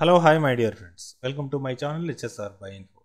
Hello hi my dear friends, welcome to my channel HSR by info.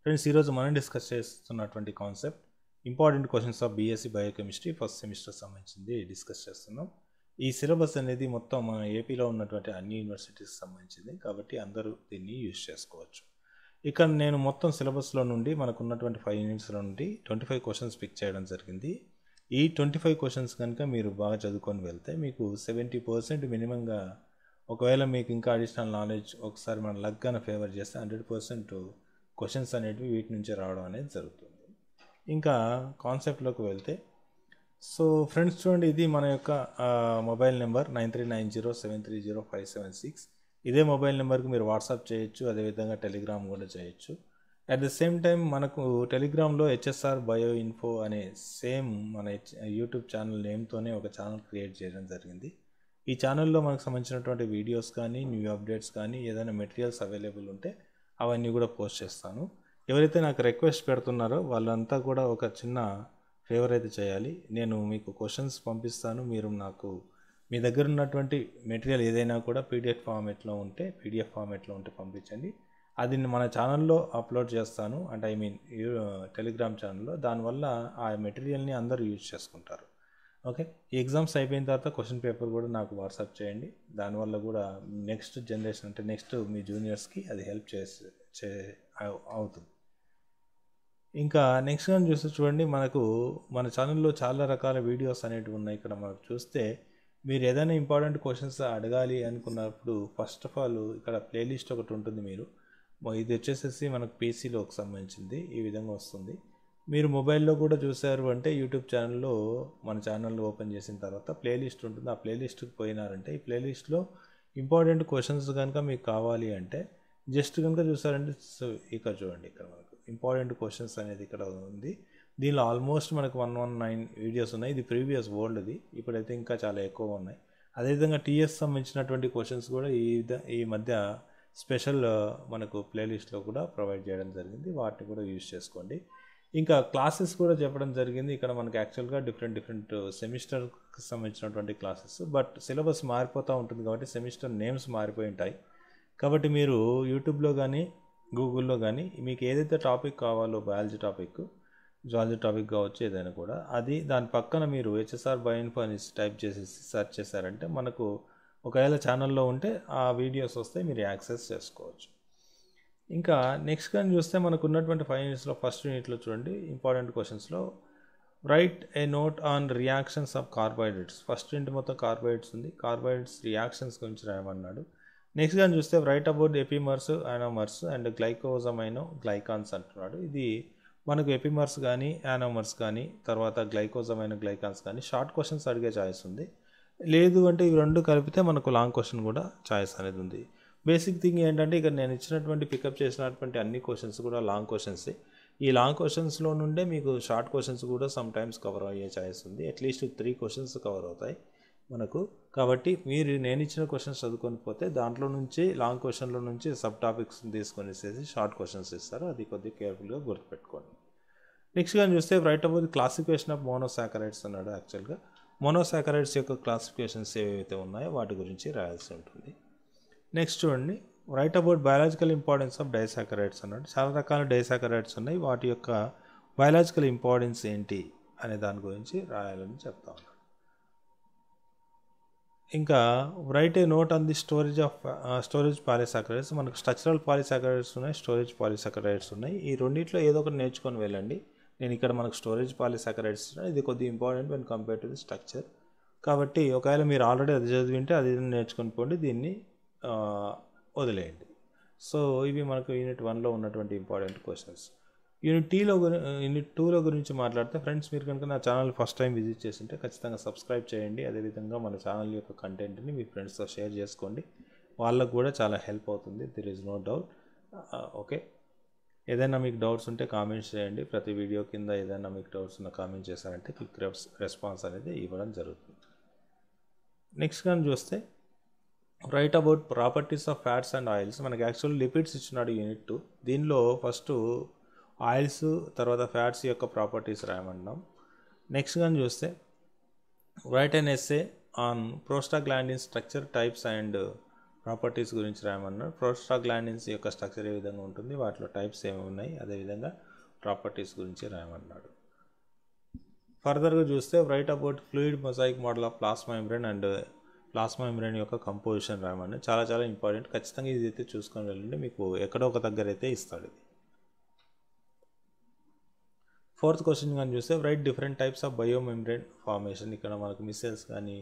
Friends, ఈరోజు మనం discuss చేస్తున్నటువంటి concept important questions of BSc biochemistry first semester సంబంధించింది discuss చేస్తున్నాం. ఈ syllabus అనేది మొత్తం మన ఏపీలో ఉన్నటువంటి అన్ని యూనివర్సిటీస్కి సంబంధించింది కాబట్టి అందరూ దీన్ని యూజ్ చేసుకోవచ్చు. ఇక్కడ నేను మొత్తం సిలబస్లో నుండి మనకు ఉన్నటువంటి 5 యూనిట్స్లో నుండి 25 క్వశ్చన్స్ పిక్ చేయడం జరిగింది. ఈ 25 క్వశ్చన్స్ కనుక మీరు బాగా చదువుకొని వెళ్తే మీకు 70% మినిమంగా, ఒకవేళ మీకు ఇంకా అడిషనల్ నాలెడ్జ్ ఒకసారి మన లక్ గానే ఫేవర్ చేస్తే 100% క్వశ్చన్స్ అనేటివి వీటి నుంచే రావడం అనేది జరుగుతుంది. ఇంకా కాన్సెప్ట్లోకి వెళ్తే, సో ఫ్రెండ్స్ చూడండి, ఇది మన యొక్క మొబైల్ నెంబర్ 9390730576. ఇదే మొబైల్ నెంబర్కి మీరు వాట్సాప్ చేయొచ్చు, అదేవిధంగా టెలిగ్రామ్ కూడా చేయొచ్చు. అట్ ద సేమ్ టైం మనకు టెలిగ్రామ్లో హెచ్ఎస్ఆర్ బయో ఇన్ఫో అనే సేమ్ మన యూట్యూబ్ ఛానల్ నేమ్తోనే ఒక ఛానల్ క్రియేట్ చేయడం జరిగింది. ఈ ఛానల్లో మనకు సంబంధించినటువంటి వీడియోస్ కానీ, న్యూ అప్డేట్స్ కానీ, ఏదైనా మెటీరియల్స్ అవైలబుల్ ఉంటే అవన్నీ కూడా పోస్ట్ చేస్తాను. ఎవరైతే నాకు రిక్వెస్ట్ పెడుతున్నారో వాళ్ళంతా కూడా ఒక చిన్న ఫేవర్ అయితే చేయాలి. నేను మీకు క్వశ్చన్స్ పంపిస్తాను, మీరు నాకు మీ దగ్గర ఉన్నటువంటి మెటీరియల్ ఏదైనా కూడా పీడిఎఫ్ ఫార్మేట్లో ఉంటే పంపించండి. అది మన ఛానల్లో అప్లోడ్ చేస్తాను, అంటే టెలిగ్రామ్ ఛానల్లో. దానివల్ల ఆ మెటీరియల్ని అందరూ యూజ్ చేసుకుంటారు. ఓకే, ఈ ఎగ్జామ్స్ అయిపోయిన తర్వాత క్వశ్చన్ పేపర్ కూడా నాకు వాట్సాప్ చేయండి. దానివల్ల కూడా నెక్స్ట్ జనరేషన్, అంటే నెక్స్ట్ మీ జూనియర్స్కి అది హెల్ప్ అవుతుంది. ఇంకా నెక్స్ట్ కానీ చూస్తే చూడండి, మన ఛానల్లో చాలా రకాల వీడియోస్ అనేటివి ఉన్నాయి. ఇక్కడ మనకు చూస్తే మీరు ఏదైనా ఇంపార్టెంట్ క్వశ్చన్స్ అడగాలి అనుకున్నప్పుడు ఫస్ట్ ఆఫ్ ఆల్ ఇక్కడ ప్లేలిస్ట్ ఒకటి ఉంటుంది. ఇది వచ్చేసేసి మనకు పీసీలోకి సంబంధించింది, ఈ విధంగా వస్తుంది. మీరు మొబైల్లో కూడా చూసారు అంటే యూట్యూబ్ ఛానల్లో, మన ఛానల్ ఓపెన్ చేసిన తర్వాత ప్లేలిస్ట్ ఉంటుంది. ఆ ప్లేలిస్ట్కి పోయినారంటే ఈ ప్లేలిస్ట్లో ఇంపార్టెంట్ క్వశ్చన్స్ కనుక మీకు కావాలి అంటే జస్ట్ కనుక చూసారంటే, సో ఇక్కడ చూడండి, ఇక్కడ మనకు ఇంపార్టెంట్ క్వశ్చన్స్ అనేది ఇక్కడ ఉంది. దీనిలో ఆల్మోస్ట్ మనకు 119 వీడియోస్ ఉన్నాయి. ఇది ప్రీవియస్ ఓల్డ్ది, ఇప్పుడైతే ఇంకా చాలా ఎక్కువ ఉన్నాయి. అదేవిధంగా టీఎస్ సంబంధించినటువంటి క్వశ్చన్స్ కూడా ఈ మధ్య స్పెషల్ మనకు ప్లేలిస్ట్లో కూడా ప్రొవైడ్ చేయడం జరిగింది. వాటిని కూడా యూజ్ చేసుకోండి. ఇంకా క్లాసెస్ కూడా చెప్పడం జరిగింది. ఇక్కడ మనకి యాక్చువల్గా డిఫరెంట్ సెమిస్టర్కి సంబంధించినటువంటి క్లాసెస్, బట్ సిలబస్ మారిపోతూ ఉంటుంది కాబట్టి సెమిస్టర్ నేమ్స్ మారిపోయి ఉంటాయి. కాబట్టి మీరు యూట్యూబ్లో కానీ గూగుల్లో కానీ మీకు ఏదైతే టాపిక్ కావాలో, బయాలజీ టాపిక్, జువాలజీ టాపిక్ కావచ్చు, ఏదైనా కూడా అది దాని పక్కన మీరు హెచ్ఎస్ఆర్ బయో ఇన్ఫో అని టైప్ చేసేసి సెర్చ్ చేశారంటే మనకు ఒకవేళ ఛానల్లో ఉంటే ఆ వీడియోస్ వస్తే మీరు యాక్సెస్ చేసుకోవచ్చు. ఇంకా నెక్స్ట్ కానీ చూస్తే మనకు ఉన్నటువంటి 5 యూనిట్స్లో ఫస్ట్ యూనిట్లో చూడండి, ఇంపార్టెంట్ క్వశ్చన్స్లో write a note on reactions of carbohydrates. First unit మొత్తం కార్బోహైడ్రేట్స్ ఉంది, కార్బోహైడ్రేట్స్ రియాక్షన్స్ గురించి రాయమన్నాడు. నెక్స్ట్ కానీ చూస్తే write about epimers, anomers and glycosaminoglycans అంటున్నాడు. ఇది మనకు ఎపిమర్స్ కానీ, యానోమర్స్ కానీ, తర్వాత గ్లైకోజమైనో గ్లైకాన్స్ కానీ షార్ట్ క్వశ్చన్స్ అడిగే ఛాయిస్ ఉంది. లేదు అంటే ఇవి రెండు కలిపితే మనకు లాంగ్ క్వశ్చన్ కూడా ఛాయిస్ అనేది ఉంది. బేసిక్ థింగ్ ఏంటంటే, ఇక్కడ నేను ఇచ్చినటువంటి పికప్ చేసినటువంటి అన్ని క్వశ్చన్స్ కూడా లాంగ్ క్వశ్చన్సే. ఈ లాంగ్ క్వశ్చన్స్లో నుండే మీకు షార్ట్ క్వశ్చన్స్ కూడా సమ్ టైమ్స్ కవర్ అయ్యే ఛాయిస్ ఉంది. అట్లీస్ట్ 3 క్వశ్చన్స్ కవర్ అవుతాయి మనకు. కాబట్టి నేను ఇచ్చిన క్వశ్చన్స్ చదువుకొని పోతే దాంట్లో నుంచి లాంగ్ క్వశ్చన్లో నుంచి సబ్ టాపిక్స్ తీసుకొని షార్ట్ క్వశ్చన్స్ ఇస్తారు. అది కొద్దిగా కేర్ఫుల్గా గుర్తుపెట్టుకోండి. నెక్స్ట్ కానీ చూస్తే write about classification of monosaccharides అన్నాడు. యాక్చువల్గా మోనోసాకరైడ్స్ యొక్క క్లాసిఫికేషన్స్ ఏవైతే ఉన్నాయో వాటి గురించి రాయాల్సి ఉంటుంది. నెక్స్ట్ చూడండి, write about biological importance of disaccharides అన్నాడు. చాలా రకాల డైసాకరైడ్స్ ఉన్నాయి, వాటి యొక్క బయాలజికల్ ఇంపార్టెన్స్ ఏంటి అనే దాని గురించి రాయాలని చెప్తా ఉన్నాడు. ఇంకా right a note on the storage polysaccharides. మనకు స్ట్రక్చరల్ పాలిసాకరైడ్స్ ఉన్నాయి, స్టోరేజ్ పాలిసాకరైడ్స్ ఉన్నాయి. ఈ రెండింటిలో ఏదో ఒకటి నేర్చుకొని వెళ్ళండి. నేను ఇక్కడ మనకు స్టోరేజ్ పాలిసాకరైడ్స్, ఇది కొద్దిగా important when compare to the structure. కాబట్టి ఒకవేళ మీరు ఆల్రెడీ అది చదివింటే అది నేర్చుకొని పోండి, దీన్ని వదిలేయండి. సో ఇవి మనకు యూనిట్ 1లో ఉన్నటువంటి ఇంపార్టెంట్ క్వశ్చన్స్. యూనిట్ 2లో గురించి మాట్లాడితే, ఫ్రెండ్స్ మీరు కనుక నా ఛానల్ ఫస్ట్ టైం విజిట్ చేస్తుంటే ఖచ్చితంగా సబ్స్క్రైబ్ చేయండి. అదేవిధంగా మన ఛానల్ యొక్క కంటెంట్ని మీ ఫ్రెండ్స్తో షేర్ చేసుకోండి, వాళ్ళకు కూడా చాలా హెల్ప్ అవుతుంది. There is no doubt. Okay, ఏదైనా మీకు డౌట్స్ ఉంటే కామెంట్స్ చేయండి. ప్రతి వీడియో కింద ఏదైనా మీకు డౌట్స్ ఉన్న కామెంట్ చేశారంటే క్విక్ రెస్పాన్స్ అనేది ఇవ్వడం జరుగుతుంది. నెక్స్ట్ కానీ చూస్తే write about properties of fats and oils. మనకి యాక్చువల్ లిపిడ్స్ ఇచ్చినాడు యూనిట్ 2. దీనిలో ఫస్ట్ ఆయిల్స్, తర్వాత ఫ్యాట్స్ యొక్క ప్రాపర్టీస్ రాయమన్నాం. నెక్స్ట్ కానీ చూస్తే write an essay on prostaglandin structure, types and properties గురించి రాయమన్నాడు. ప్రోస్టాగ్లాండిన్స్ యొక్క స్ట్రక్చర్ ఏ విధంగా ఉంటుంది, వాటిలో టైప్స్ ఏమి ఉన్నాయి, అదేవిధంగా ప్రాపర్టీస్ గురించి రాయమన్నాడు. ఫర్దర్గా చూస్తే write about fluid mosaic model of plasma membrane and plasma membrane యొక్క కంపోజిషన్ రాయమని. చాలా చాలా ఇంపార్టెంట్, ఖచ్చితంగా ఇది అయితే చూసుకొని వెళ్ళండి, మీకు ఎక్కడో ఒక దగ్గర అయితే ఇస్తాడు ఇది. ఫోర్త్ క్వశ్చన్ కానీ చూస్తే right different types of bio membrane formation. ఇక్కడ మనకు మిసైల్స్ కానీ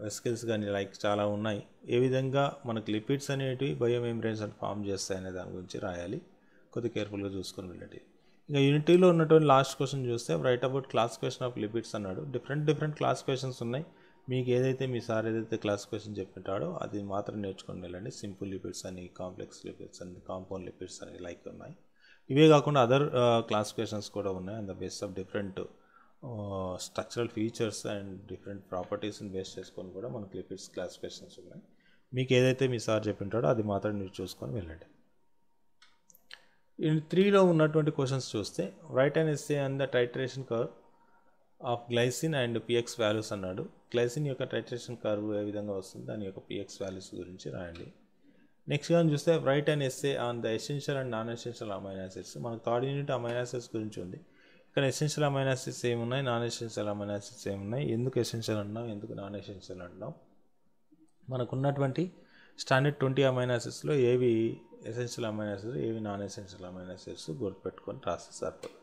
వెస్కిల్స్ కానీ లైక్ చాలా ఉన్నాయి. ఏ విధంగా మనకు లిపిడ్స్ అనేటివి బయో మెంబ్రేన్స్ అని ఫామ్ చేస్తాయనే దాని గురించి రాయాలి, కొద్దిగా కేర్ఫుల్గా చూసుకొని వెళ్ళండి. ఇంకా యూనిటీలో ఉన్నటువంటి లాస్ట్ క్వశ్చన్ చూస్తే write about classification of lipids అన్నాడు. డిఫరెంట్ క్లాసిఫికేషన్స్ ఉన్నాయి. మీకు ఏదైతే మీ సార్ ఏదైతే క్లాసిఫికేషన్ చెప్పినాడో అది మాత్రం నేర్చుకొని వెళ్ళండి. సింపుల్ లిపిడ్స్ అని, కాంప్లెక్స్ లిపిడ్స్ అని, కాంపౌండ్ లిపిడ్స్ అని లైక్ ఉన్నాయి. ఇవే కాకుండా అదర్ క్లాసిఫికేషన్స్ కూడా ఉన్నాయి. On the base of different structural features and different ప్రాపర్టీస్ని బేస్ చేసుకొని కూడా మనకు లిపిడ్స్ క్లాసిఫికేషన్స్ ఉన్నాయి. మీకు ఏదైతే మీ సార్ చెప్పింటాడో అది మాత్రం మీరు చూసుకొని వెళ్ళండి. ఇన్ 3లో ఉన్నటువంటి క్వశ్చన్స్ చూస్తే write and essay and the titration curve of glycine and PX values అన్నాడు. గ్లైసిన్ యొక్క టైట్రేషన్ కర్వ్ ఏ విధంగా వస్తుంది, దాని యొక్క పిఎక్స్ వాల్యూస్ గురించి రాయండి. నెక్స్ట్ కానీ చూస్తే write and essay on the essential and non essential amino acids. మనకు థర్డ్ యూనిట్ అమైనో యాసిడ్స్ గురించి ఉంది. ఇక్కడ ఎసెన్షియల్ అమైనో యాసిడ్స్ ఏమున్నాయి, నాన్ ఎసెన్షియల్ అమైనో యాసిడ్స్ ఏమున్నాయి, ఎందుకు ఎసెన్షియల్ అంటున్నాం, ఎందుకు నాన్ ఎసెన్షియల్ అంటున్నాం, మనకు ఉన్నటువంటి స్టాండర్డ్ 20 అమైనో యాసిడ్స్లో ఏవి ఎసెన్షియల్ అమైనో యాసిడ్స్, ఏవి నాన్ ఎసెన్షియల్ అమైనో యాసిడ్స్ గుర్తుపెట్టుకొని రాస్తే సరిపోతుంది.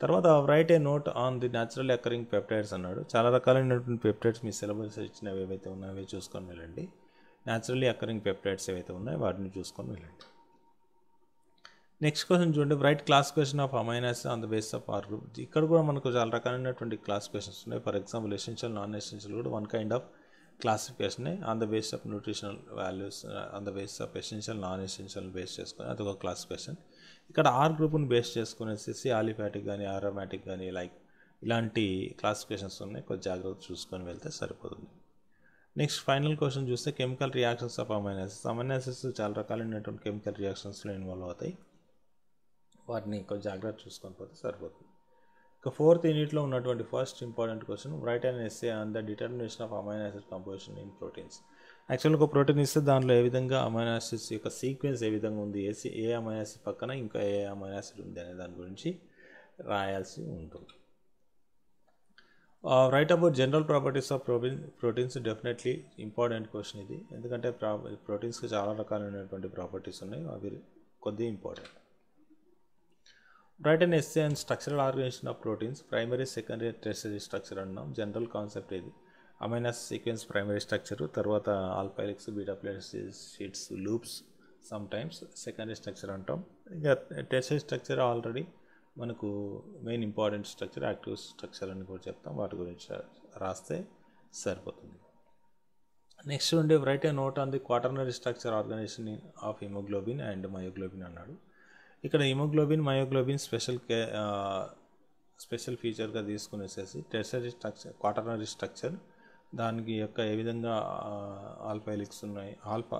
తర్వాత right a note on the natural occurring peptides అన్నాడు. చాలా రకాలైనటువంటి పెప్టైడ్స్ మీ సిలబస్ ఇచ్చినవి ఏవైతే ఉన్నాయో అవి చూసుకొని వెళ్ళండి. న్యాచురల్లీ అకరింగ్ పెప్టైడ్స్ ఏవైతే ఉన్నాయో వాటిని చూసుకొని వెళ్ళండి. నెక్స్ట్ క్వశ్చన్ చూడండి, write classification of amino acids on the base of R group. ఇక్కడ కూడా మనకు చాలా రకాలైనటువంటి క్లాసిఫికేషన్స్ ఉన్నాయి. For example essential, non essential కూడా one kind of classification on the base of nutritional values, on the base of essential, non essential base చేసుకొని అదొక classification. ఇక్కడ ఆర్ గ్రూప్ని బేస్ చేసుకునేసి ఆలిఫాటిక్ కానీ ఆరోమాటిక్ కానీ లైక్ ఇలాంటి క్లాసిఫికేషన్స్ ఉన్నాయి. కొంచెం జాగ్రత్త చూసుకొని వెళ్తే సరిపోతుంది. నెక్స్ట్ ఫైనల్ క్వశ్చన్ చూస్తే chemical reactions of amino acids. Amino acids చాలా రకాలైనటువంటి కెమికల్ రియాక్షన్స్లో ఇన్వాల్వ్ అవుతాయి, వాటిని కొంచెం జాగ్రత్త చూసుకొని పోతే సరిపోతుంది. ఇక ఫోర్త్ యూనిట్లో ఉన్నటువంటి first important question right and essay on the determination of amino acid composition in proteins. యాక్చువల్గా ఒక ప్రోటీన్ ఇస్తే దాంట్లో ఏ విధంగా అమైనో యాసిడ్స్ యొక్క సీక్వెన్స్ ఏ విధంగా ఉంది, ఏ అమైనో యాసిడ్ పక్కన ఇంకా ఏ అమైనో యాసిడ్ ఉంది అనే దాని గురించి రాయాల్సి ఉంటుంది. Write about general properties of proteins. Definitely important question ఇది, ఎందుకంటే ప్రోటీన్స్కి చాలా రకాలైనటువంటి ప్రాపర్టీస్ ఉన్నాయి, అవి కొద్దిగా important. Write and essay and structural organisation of proteins, primary, secondary, tertiary structure అన్నాం. జనరల్ కాన్సెప్ట్ ఇది. అమైనో సీక్వెన్స్ ప్రైమరీ స్ట్రక్చర్, తర్వాత alpha helix, beta plates, sheets, loops sometimes secondary structure అంటాం. ఇంకా టెర్షరీ స్ట్రక్చర్ ఆల్రెడీ మనకు main important structure, active structure అని కూడా చెప్తాం, వాటి గురించి రాస్తే సరిపోతుంది. నెక్స్ట్ ఉండే write a note on the quaternary structure organisation of haemoglobin and myoglobin అన్నాడు. ఇక్కడ హిమోగ్లోబిన్, మయోగ్లోబిన్ స్పెషల్ ఫీచర్గా తీసుకునేసేసి టెర్షరీ స్ట్రక్చర్, క్వాటర్నరీ స్ట్రక్చర్ దానికి యొక్క ఏ విధంగా ఆల్ఫా హెలిక్స్ ఉన్నాయి, ఆల్ఫా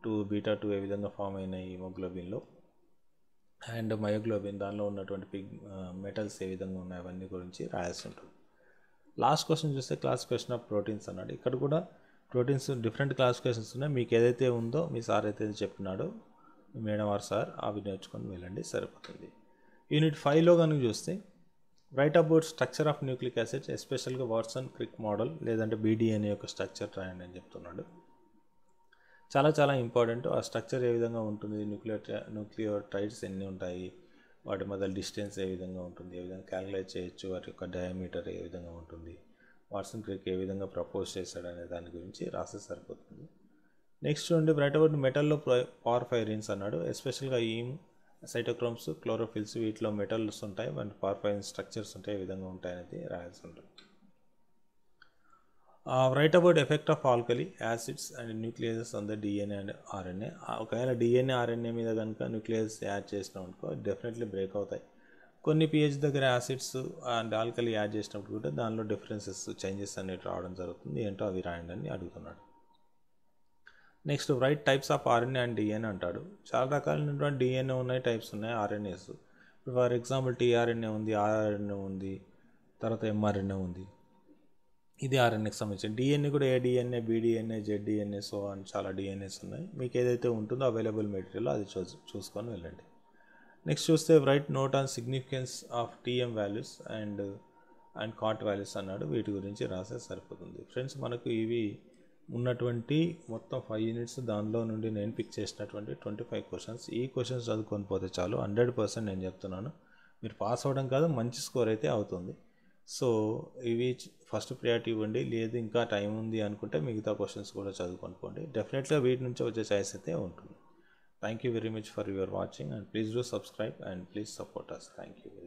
2 బీటా 2 ఏ విధంగా ఫామ్ అయినాయి హిమోగ్లోబిన్లో, అండ్ మయోగ్లోబిన్ దానిలో ఉన్నటువంటి మెటల్స్ ఏ విధంగా ఉన్నాయి అవన్నీ గురించి రాయాల్సి ఉంటుంది. లాస్ట్ క్వశ్చన్ చూస్తే క్లాసిఫికేషన్ ఆఫ్ ప్రోటీన్స్ అన్నాడు. ఇక్కడ కూడా ప్రోటీన్స్ డిఫరెంట్ క్లాసిఫికేషన్స్ ఉన్నాయి. మీకు ఏదైతే ఉందో మీ సార్ అయితే చెప్పినాడో మేడం ఆర్ సార్ అవి నేర్చుకొని వెళ్ళండి సరిపోతుంది. యూనిట్ 5లో కనుక చూస్తే write about structure of nucleic acids, ఎస్పెషల్గా వాట్సన్ క్రిక్ మోడల్ లేదంటే బీడీఎన్ఏ యొక్క స్ట్రక్చర్ రాయండి అని చెప్తున్నాడు. చాలా ఇంపార్టెంట్. ఆ స్ట్రక్చర్ ఏ విధంగా ఉంటుంది, న్యూక్లియోటైడ్స్ ఎన్ని ఉంటాయి, వాటి మధ్య డిస్టెన్స్ ఏ విధంగా ఉంటుంది, ఏ విధంగా క్యాలిక్యులేట్ చేయొచ్చు, వాటి యొక్క డయామీటర్ ఏ విధంగా ఉంటుంది, వాట్సన్ క్రిక్ ఏ విధంగా ప్రపోజ్ చేశాడు అనే దాని గురించి రాస్తే సరిపోతుంది. నెక్స్ట్ ఉండి రైట్ అబౌట్ మెటల్లో పార్ఫైరిన్స్ అన్నాడు. ఎస్పెషల్గా ఈమ్, సైటోక్రోమ్స్, క్లోరోఫిల్స్ వీటిలో మెటల్స్ ఉంటాయి, వాటి పార్ఫైరిన్ స్ట్రక్చర్స్ ఉంటాయి, ఏ విధంగా ఉంటాయి అనేది రాయాల్సి ఉంటుంది. Write about effect of alkali acids and nucleus on the DNA and RNA. ఒకవేళ డిఎన్ఏ ఆర్ఎన్ఏ మీద కనుక న్యూక్లియస్ యాడ్ చేసినాం అనుకో డెఫినెట్లీ బ్రేక్ అవుతాయి. కొన్ని పిహెచ్ దగ్గర యాసిడ్స్ అండ్ ఆల్కలీ యాడ్ చేసినప్పుడు కూడా దానిలో డిఫరెన్సెస్, చేంజెస్ అనేవి రావడం జరుగుతుంది. ఏంటో అవి రాయండి అని అడుగుతున్నాడు. Next right types of RNA and DNA అంటాడు. చాలా రకాలైనటువంటి డిఎన్ఏ ఉన్నాయి, టైప్స్ ఉన్నాయి, ఆర్ఎన్ఏస్. ఇప్పుడు ఫర్ ఎగ్జాంపుల్ టీఆర్ఎన్ఏ ఉంది, ఆర్ఆర్ఎన్ఏ ఉంది, తర్వాత ఎంఆర్ఎన్ఏ ఉంది. ఇది ఆర్ఎన్ఏకి సంబంధించి. డిఎన్ఏ కూడా ఏడిఎన్ఏ, బీడిఎన్ఏ, జెడ్డిఎన్ఏ, సో అని చాలా డిఎన్ఏస్ ఉన్నాయి. మీకు ఏదైతే ఉంటుందో అవైలబుల్ మెటీరియల్ అది చూసుకొని వెళ్ళండి. నెక్స్ట్ చూస్తే write note on significance of TM values and kcat values అన్నాడు. వీటి గురించి రాసే సరిపోతుంది. ఫ్రెండ్స్, మనకు ఇవి ఉన్నటువంటి మొత్తం 5 యూనిట్స్, దానిలో నుండి నేను పిక్ చేసినటువంటి 25 క్వశ్చన్స్. ఈ క్వశ్చన్స్ చదువుకొని పోతే చాలు, 100% నేను చెప్తున్నాను. మీరు పాస్ అవ్వడం కాదు, మంచి స్కోర్ అయితే అవుతుంది. సో ఇవి ఫస్ట్ ప్రియారిటీ ఇవ్వండి. లేదు ఇంకా టైం ఉంది అనుకుంటే మిగతా క్వశ్చన్స్ కూడా చదువుకొని పోండి. డెఫినెట్గా వీటి నుంచి వచ్చే ఛాయిస్ అయితే ఉంటుంది. Thank you very much for your watching, and please do subscribe and please support us. Thank you very much.